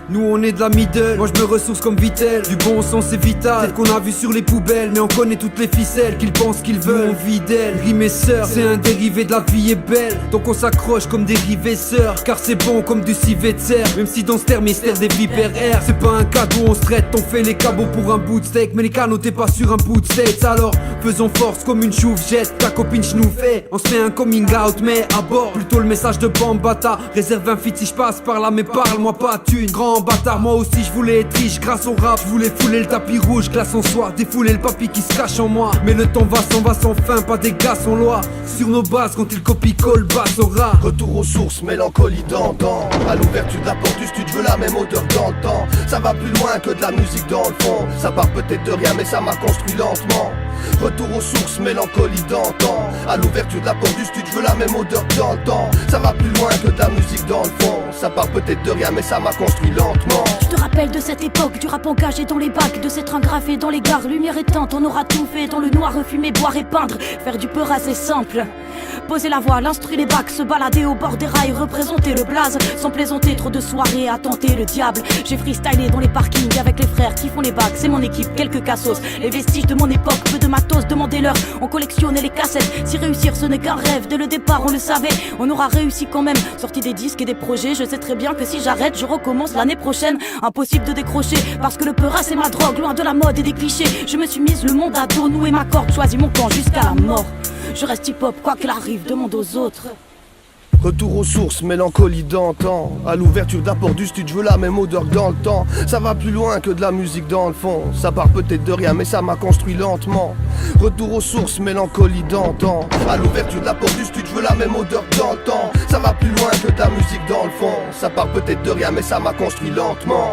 Nous on est de la middle, moi je me ressource comme Vittel. Du bon sens c'est vital, celle qu'on a vu sur les poubelles. Mais on connaît toutes les ficelles, qu'ils pensent qu'ils veulent. On vit d'elle, rime et sœur, c'est un dérivé de la vie est belle. Donc on s'accroche comme des rivesseurs, car c'est bon comme du civet de serre. Même si dans ce terme mystère des vipères air, c'est pas un cadeau, on se traite, on fait les cabots pour un bout de steak. Mais les canaux t'es pas sur un bout de steak. Alors faisons force comme une chouve jette, ta copine nous fait. On se fait un coming out mais à bord, plutôt le message de Bambata. Réserve un feat si je passe par là mais parle-moi pas thune. Grand bâtard, moi aussi je voulais être riche grâce au rap. Je voulais fouler le tapis rouge, glace en soie, défouler le papy qui se cache en moi. Mais le temps va sans fin, pas des gars sans loi. Sur nos bases quand il copie-colle, basse au rat. Retour aux sources, mélancolie d'antan. À l'ouverture de la porte du studio, je veux la même odeur dans le temps. Ça va plus loin que de la musique dans le fond. Ça part peut-être de rien mais ça m'a construit lentement. Retour aux sources, mélancolie d'antan. À l'ouverture de la porte du studio, je veux la même odeur dans le temps. Ça va plus loin que de la musique dans le fond. Ça part peut-être de rien mais ça m'a construit lentement. Je te rappelle de cette époque, du rap engagé dans les bacs, de s'être engraffé dans les gares, lumière éteinte, on aura tout fait dans le noir, fumer, boire et peindre. Faire du peur assez simple. Poser la voix, l'instruire les bacs, se balader au bord des rails, représenter le blaze, sans plaisanter, trop de soirées à tenter le diable. J'ai freestylé dans les parkings avec les frères qui font les bacs, c'est mon équipe, quelques cassos, les vestiges de mon époque, peu de matos, demandez-leur, on collectionnait les cassettes. Si réussir ce n'est qu'un rêve, dès le départ on le savait, on aura réussi quand même, sorti des disques et des projets, je sais très bien que si j'arrête, je recommence l'année prochaine. Impossible de décrocher, parce que le peura c'est ma drogue, loin de la mode et des clichés. Je me suis mise le monde à dos, noué ma corde, choisi mon camp jusqu'à la mort. Je reste hip-hop, quoi qu'il arrive, demande aux autres. Retour aux sources, mélancolie d'antan. À l'ouverture de la porte du studio, je veux la même odeur que dans le temps. Ça va plus loin que de la musique dans le fond. Ça part peut-être de rien mais ça m'a construit lentement. Retour aux sources, mélancolie d'antan. À l'ouverture de la porte du studio, je veux la même odeur que dans le temps. Ça va plus loin que de la musique dans le fond. Ça part peut-être de rien mais ça m'a construit lentement.